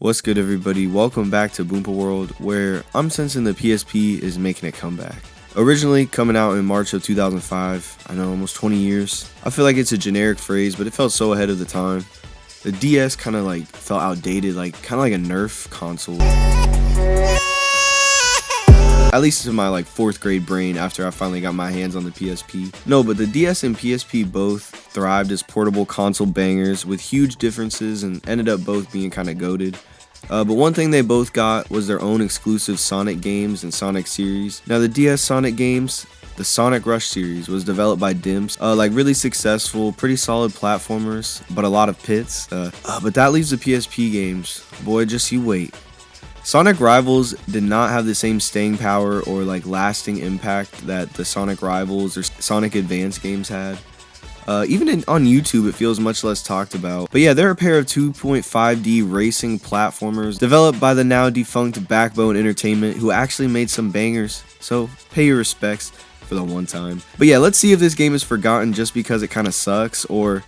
What's good, everybody? Welcome back to Boompa World, where I'm sensing the PSP is making a comeback. Originally coming out in March of 2005, I know, almost 20 years. I feel like it's a generic phrase, but it felt so ahead of the time. The DS kind of like felt outdated, kind of like a Nerf console. At least to my 4th grade brain after I finally got my hands on the PSP. No, but the DS and PSP both thrived as portable console bangers with huge differences and ended up both being kind of goated. But one thing they both got was their own exclusive Sonic games and Sonic series. Now the DS Sonic games, the Sonic Rush series, was developed by Dimps. Really successful, pretty solid platformers, but a lot of pits. But that leaves the PSP games. Boy, just you wait. Sonic Rivals did not have the same staying power or lasting impact that the Sonic Rivals or Sonic Advance games had. Even on YouTube, it feels much less talked about. But yeah, they're a pair of 2.5D racing platformers developed by the now defunct Backbone Entertainment, who actually made some bangers. So pay your respects for the one time. But yeah, let's see if this game is forgotten just because it kind of sucks, or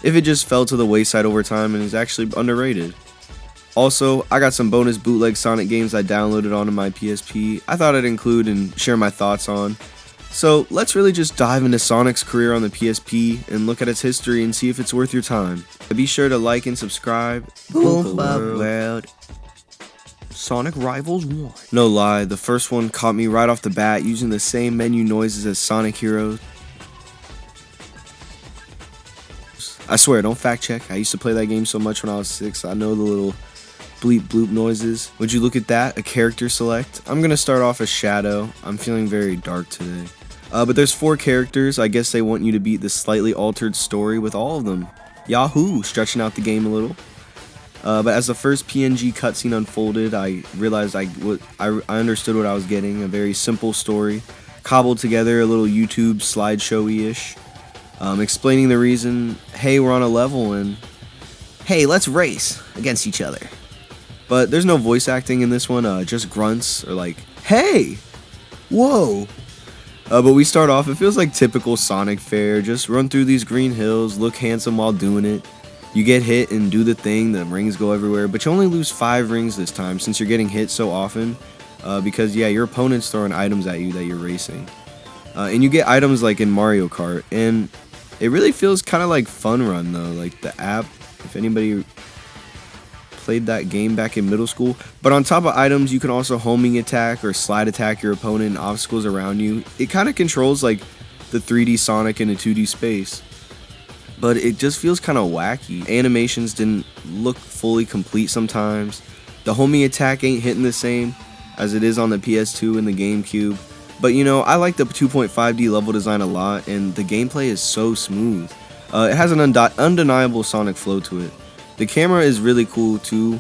if it just fell to the wayside over time and is actually underrated. Also, I got some bonus bootleg Sonic games I downloaded onto my PSP I thought I'd include and share my thoughts on. So let's really just dive into Sonic's career on the PSP and look at its history and see if it's worth your time. Be sure to like and subscribe. Boompa World. Sonic Rivals 1. No lie, the first one caught me right off the bat using the same menu noises as Sonic Heroes. I swear, don't fact check. I used to play that game so much when I was 6. I know the little bleep bloop noises. Would you look at that? A character select. I'm gonna start off as Shadow. I'm feeling very dark today. But there's 4 characters. I guess they want you to beat this slightly altered story with all of them. Yahoo! Stretching out the game a little. But as the first PNG cutscene unfolded, I realized I understood what I was getting. A very simple story, cobbled together, a little YouTube slideshow-ish, explaining the reason, hey, we're on a level, and hey, let's race against each other. But there's no voice acting in this one, just grunts or hey, whoa. But we start off, it feels like typical Sonic fare, just run through these green hills, look handsome while doing it. You get hit and do the thing, the rings go everywhere, but you only lose 5 rings this time since you're getting hit so often, because yeah, your opponent's throwing items at you that you're racing. And you get items like in Mario Kart, and it really feels kind of like Fun Run though, like the app, if anybody played that game back in middle school. But on top of items, you can also homing attack or slide attack your opponent and obstacles around you. It kind of controls the 3D Sonic in a 2D space, but it just feels kind of wacky. Animations didn't look fully complete sometimes. The homing attack ain't hitting the same as it is on the PS2 and the GameCube. But you know, I like the 2.5D level design a lot, and the gameplay is so smooth. It has an undeniable Sonic flow to it. The camera is really cool too,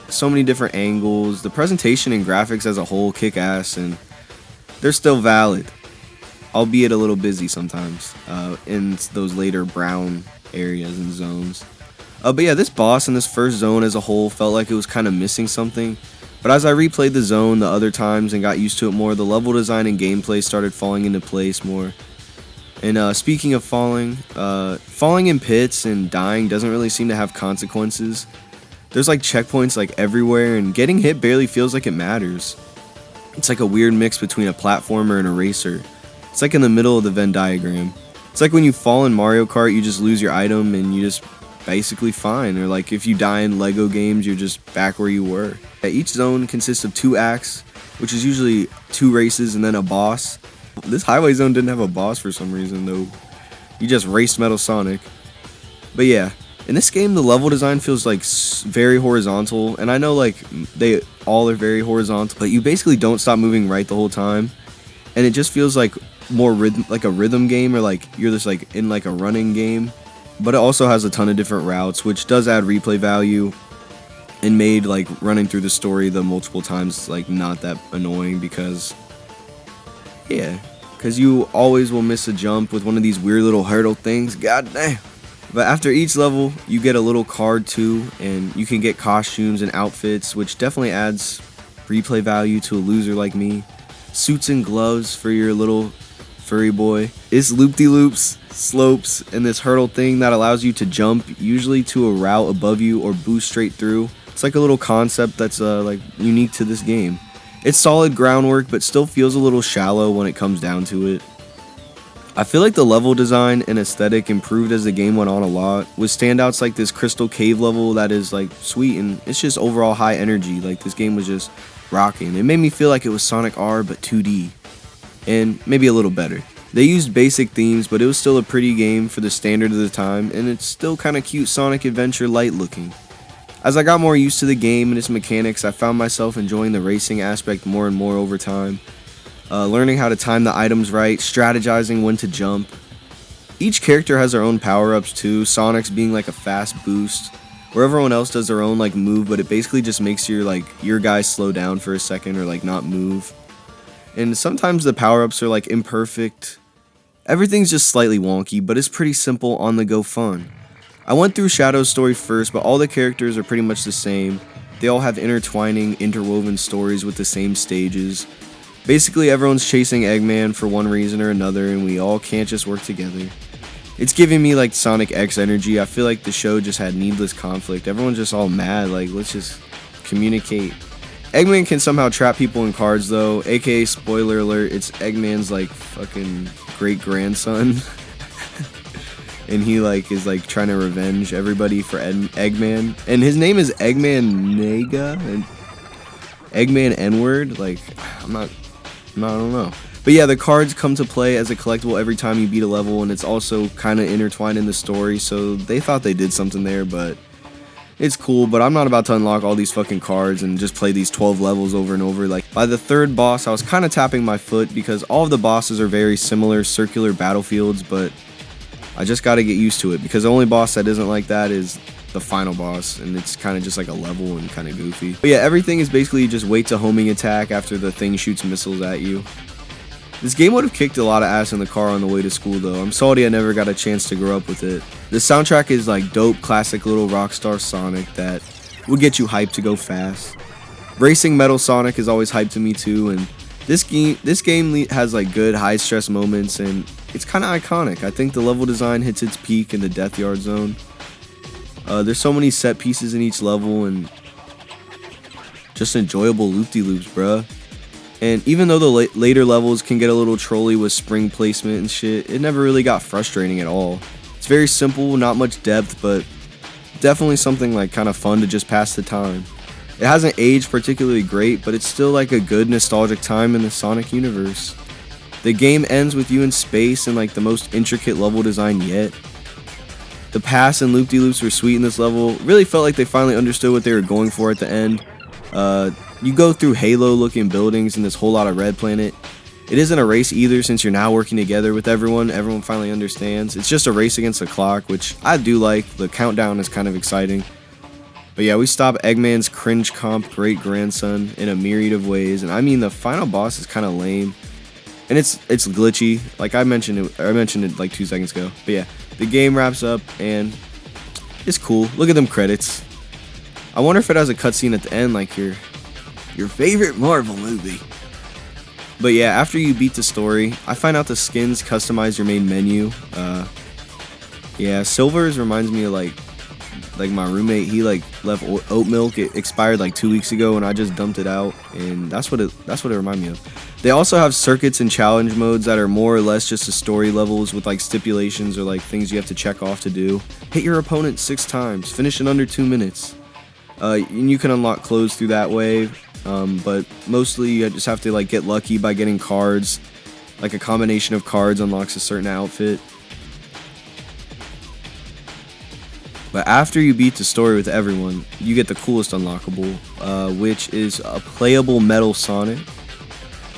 so many different angles. The presentation and graphics as a whole kick ass, and they're still valid, albeit a little busy sometimes in those later brown areas and zones. But yeah, this boss in this first zone as a whole felt like it was kind of missing something. But as I replayed the zone the other times and got used to it more, the level design and gameplay started falling into place more. And speaking of falling in pits and dying doesn't really seem to have consequences. There's checkpoints everywhere, and getting hit barely feels like it matters. It's like a weird mix between a platformer and a racer. It's in the middle of the Venn diagram. It's like when you fall in Mario Kart, you just lose your item and you just basically fine. Or if you die in Lego games, you're just back where you were. Each zone consists of 2 acts, which is usually 2 races and then a boss. This highway zone didn't have a boss for some reason though. You just raced Metal Sonic. But yeah, in this game the level design feels very horizontal, and I know they all are very horizontal, but you basically don't stop moving right the whole time, and it just feels more rhythm, like a rhythm game, or you're just in a running game. But it also has a ton of different routes, which does add replay value and made running through the story the multiple times not that annoying, because you always will miss a jump with one of these weird little hurdle things, god damn. But after each level, you get a little card too, and you can get costumes and outfits, which definitely adds replay value to a loser like me. Suits and gloves for your little furry boy. It's loop-de-loops, slopes, and this hurdle thing that allows you to jump, usually to a route above you or boost straight through. It's like a little concept that's like unique to this game. It's solid groundwork, but still feels a little shallow when it comes down to it. I feel like the level design and aesthetic improved as the game went on a lot, with standouts like this crystal cave level that is like sweet, and it's just overall high energy. Like this game was just rocking. It made me feel like it was Sonic R but 2D, and maybe a little better. They used basic themes, but it was still a pretty game for the standard of the time, and it's still kinda cute Sonic Adventure light looking. As I got more used to the game and its mechanics, I found myself enjoying the racing aspect more and more over time. Learning how to time the items right, strategizing when to jump. Each character has their own power-ups too, Sonic's being like a fast boost, where everyone else does their own like move, but it basically just makes your guy slow down for a second or like not move. And sometimes the power-ups are like imperfect. Everything's just slightly wonky, but it's pretty simple on-the-go fun. I went through Shadow's story first, but all the characters are pretty much the same. They all have intertwining, interwoven stories with the same stages. Basically, everyone's chasing Eggman for one reason or another, and we all can't just work together. It's giving me like Sonic X energy. I feel like the show just had needless conflict. Everyone's just all mad, like let's just communicate. Eggman can somehow trap people in cards though, aka spoiler alert, it's Eggman's like fucking great grandson. And he like is like trying to revenge everybody for Eggman. And his name is Eggman Nega and Eggman N-word. Like I don't know. But yeah, the cards come to play as a collectible every time you beat a level, and it's also kind of intertwined in the story, so they thought they did something there, but it's cool. But I'm not about to unlock all these fucking cards and just play these 12 levels over and over. Like by the third boss, I was kind of tapping my foot because all of the bosses are very similar circular battlefields, but I just got to get used to it because the only boss that isn't like that is the final boss, and it's kind of just like a level and kind of goofy. But yeah, everything is basically just wait to homing attack after the thing shoots missiles at you. This game would have kicked a lot of ass in the car on the way to school though. I'm salty I never got a chance to grow up with it. The soundtrack is like dope, classic little rockstar Sonic that would get you hyped to go fast. Racing Metal Sonic is always hyped to me too, and this game has like good high stress moments, and it's kind of iconic. I think the level design hits its peak in the Death Yard Zone. There's so many set pieces in each level and just enjoyable loop-de-loops, bruh. And even though the later levels can get a little trolly with spring placement and shit, it never really got frustrating at all. It's very simple, not much depth, but definitely something like kind of fun to just pass the time. It hasn't aged particularly great, but it's still like a good nostalgic time in the Sonic universe. The game ends with you in space and like the most intricate level design yet. The pass and loop-de-loops were sweet in this level. Really felt like they finally understood what they were going for at the end. You go through Halo-looking buildings in this whole lot of red planet. It isn't a race either since you're now working together with everyone. Everyone finally understands. It's just a race against the clock, which I do like. The countdown is kind of exciting. But yeah, we stop Eggman's cringe comp great grandson in a myriad of ways. And I mean, the final boss is kind of lame. And it's glitchy. Like I mentioned it like 2 seconds ago. But yeah, the game wraps up and it's cool. Look at them credits. I wonder if it has a cutscene at the end like your favorite Marvel movie. But yeah, after you beat the story, I find out the skins customize your main menu. Yeah, Silvers reminds me of like my roommate. He like left oat milk. It expired like 2 weeks ago, and I just dumped it out, and that's what it reminded me of. They also have circuits and challenge modes that are more or less just the story levels with like stipulations or like things you have to check off to do. Hit your opponent 6 times, finish in under 2 minutes. And you can unlock clothes through that way, but mostly you just have to like get lucky by getting cards. Like a combination of cards unlocks a certain outfit. But after you beat the story with everyone, you get the coolest unlockable, which is a playable Metal Sonic.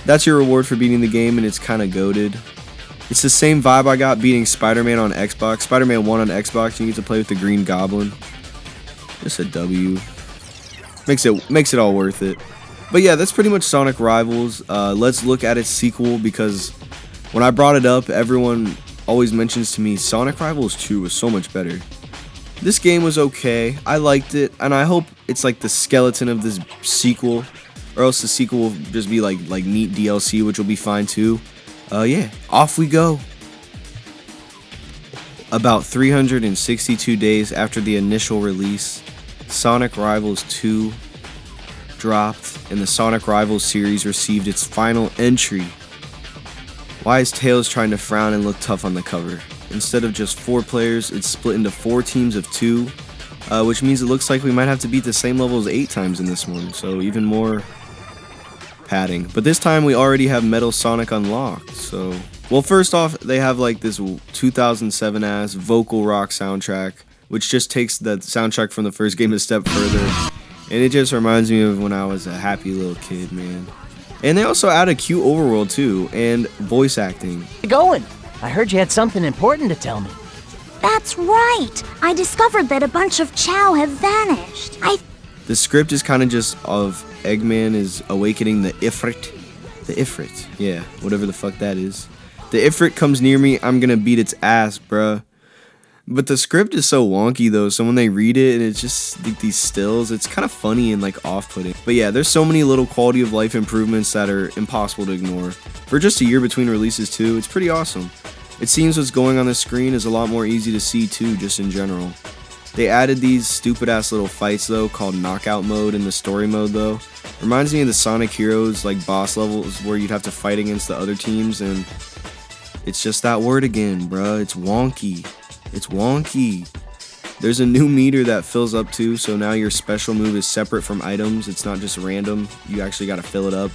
That's your reward for beating the game, and it's kind of goated. It's the same vibe I got beating Spider-Man on Xbox. Spider-Man 1 on Xbox, you get to play with the Green Goblin. Just a W. Makes it all worth it. But yeah, that's pretty much Sonic Rivals. Let's look at its sequel, because when I brought it up, everyone always mentions to me Sonic Rivals 2 was so much better. This game was okay. I liked it, and I hope it's like the skeleton of this sequel, or else the sequel will just be like neat DLC, which will be fine too. Yeah, off we go. About 362 days after the initial release, Sonic Rivals 2 dropped, and the Sonic Rivals series received its final entry. Why is Tails trying to frown and look tough on the cover? Instead of just 4 players, it's split into 4 teams of 2, which means it looks like we might have to beat the same levels 8 times in this one, so even more padding. But this time we already have Metal Sonic unlocked, so... Well, first off, they have like this 2007 ass vocal rock soundtrack, which just takes the soundtrack from the first game a step further, and it just reminds me of when I was a happy little kid, man. And they also add a cute overworld too, and voice acting. How's it going? I heard you had something important to tell me. That's right! I discovered that a bunch of Chow have vanished. The script is kind of just of Eggman is awakening the Ifrit. The Ifrit, yeah, whatever the fuck that is. The Ifrit comes near me, I'm gonna beat its ass, bruh. But the script is so wonky though, so when they read it and it's just like these stills, it's kind of funny and like off-putting. But yeah, there's so many little quality of life improvements that are impossible to ignore. For just a year between releases too, it's pretty awesome. It seems what's going on the screen is a lot more easy to see too, just in general. They added these stupid ass little fights though, called knockout mode in the story mode though. Reminds me of the Sonic Heroes like boss levels where you'd have to fight against the other teams, and it's just that word again, bruh. It's wonky. It's wonky. There's a new meter that fills up too, so now your special move is separate from items. It's not just random. You actually gotta fill it up.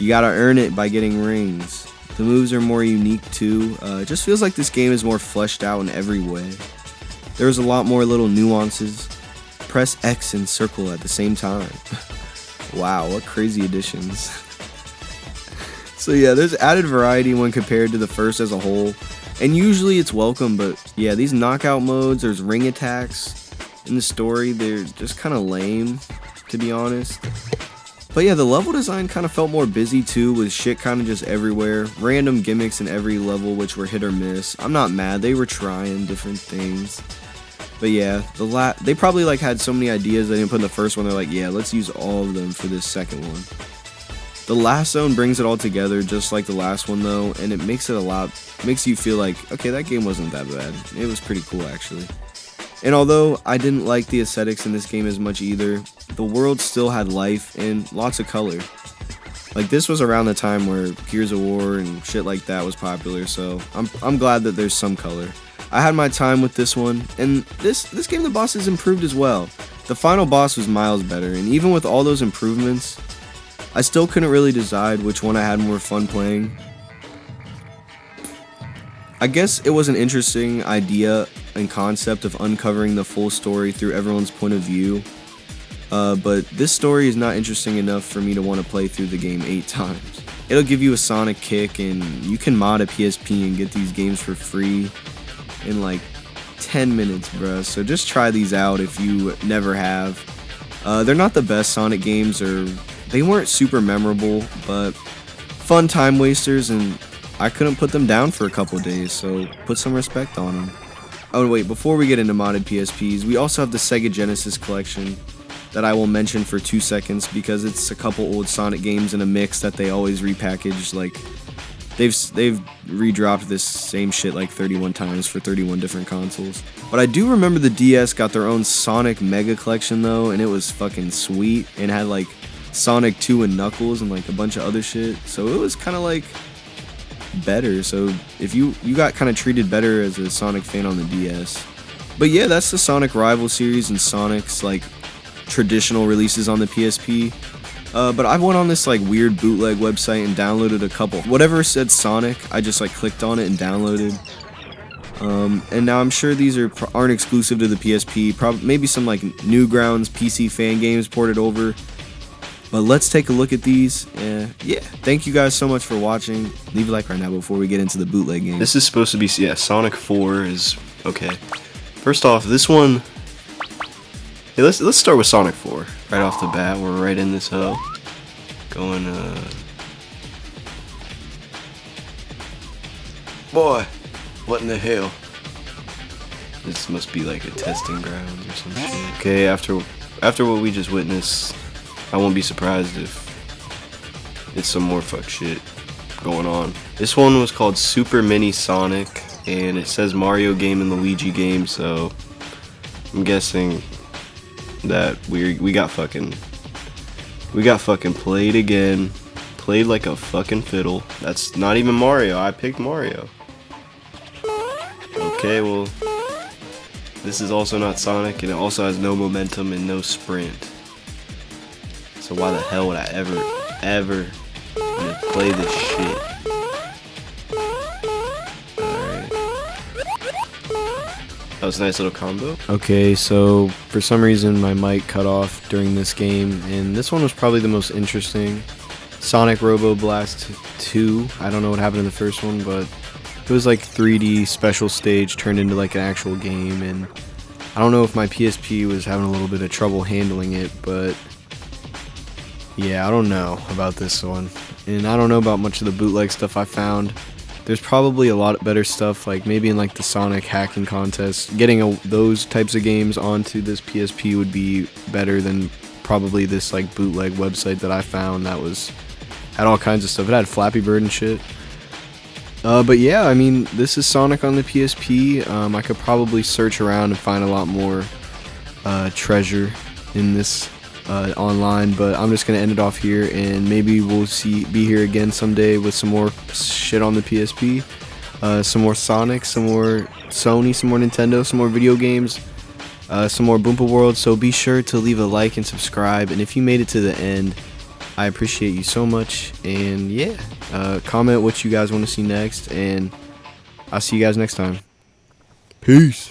You gotta earn it by getting rings. The moves are more unique too. It just feels like this game is more fleshed out in every way. There's a lot more little nuances. Press X and circle at the same time. Wow, what crazy additions. So yeah, there's added variety when compared to the first as a whole. And usually it's welcome, but yeah, these knockout modes, there's ring attacks in the story, they're just kind of lame, to be honest. But yeah, the level design kind of felt more busy too, with shit kind of just everywhere, random gimmicks in every level which were hit or miss. I'm not mad, they were trying different things. But yeah, they probably like had so many ideas they didn't put in the first one, they're like, yeah, let's use all of them for this second one. The last zone brings it all together just like the last one though, and it makes you feel like, okay, that game wasn't that bad. It was pretty cool actually. And although I didn't like the aesthetics in this game as much either, the world still had life and lots of color. Like this was around the time where Gears of War and shit like that was popular, so I'm glad that there's some color. I had my time with this one, and this game the bosses improved as well. The final boss was miles better, and even with all those improvements, I still couldn't really decide which one I had more fun playing. I guess it was an interesting idea and concept of uncovering the full story through everyone's point of view, but this story is not interesting enough for me to want to play through the game 8 times. It'll give you a Sonic kick, and you can mod a PSP and get these games for free in like 10 minutes, bruh. So just try these out if you never have. They're not the best Sonic games, or they weren't super memorable, but fun time wasters, and I couldn't put them down for a couple days, so put some respect on them. Oh wait, before we get into modded PSPs, we also have the Sega Genesis collection that I will mention for 2 seconds because it's a couple old Sonic games in a mix that they always repackage. Like they've redropped this same shit like 31 times for 31 different consoles. But I do remember the DS got their own Sonic Mega collection though, and it was fucking sweet and had like Sonic 2 and Knuckles and like a bunch of other shit. So it was kind of like better. So if you got kind of treated better as a Sonic fan on the DS. But yeah, that's the Sonic Rival series and Sonic's like traditional releases on the PSP. But I went on this like weird bootleg website and downloaded a couple. Whatever said Sonic, I just like clicked on it and downloaded. And now I'm sure these aren't exclusive to the PSP. Maybe some like Newgrounds PC fan games ported over. But let's take a look at these. Yeah, thank you guys so much for watching. Leave a like right now before we get into the bootleg game. This is supposed to be, yeah, Sonic 4 is okay. First off, this one. Hey, let's start with Sonic 4 right off the bat. We're right in this hoe. Going boy, what in the hell? This must be like a testing ground or some shit. Okay, after what we just witnessed, I won't be surprised if it's some more fuck shit going on. This one was called Super Mini Sonic, and it says Mario game and Luigi game, so I'm guessing that we got fucking played again. Played like a fucking fiddle. That's not even Mario. I picked Mario. Okay, well, this is also not Sonic, and it also has no momentum and no sprint. So why the hell would I ever wanna play this shit? Alright. That was a nice little combo. Okay, so for some reason my mic cut off during this game, and this one was probably the most interesting. Sonic Robo Blast 2. I don't know what happened in the first one, but it was like 3D special stage turned into like an actual game, and I don't know if my PSP was having a little bit of trouble handling it, but yeah, I don't know about this one. And I don't know about much of the bootleg stuff I found. There's probably a lot better stuff, like maybe in like the Sonic hacking contest. Getting those types of games onto this PSP would be better than probably this like bootleg website that I found that had all kinds of stuff. It had Flappy Bird and shit. But yeah, I mean, this is Sonic on the PSP. I could probably search around and find a lot more treasure in this online, but I'm just gonna end it off here, and maybe we'll be here again someday with some more shit on the PSP, some more Sonic, some more Sony, some more Nintendo, some more video games, some more Boompa World. So be sure to leave a like and subscribe, and if you made it to the end, I appreciate you so much. And yeah, comment what you guys want to see next, and I'll see you guys next time. Peace.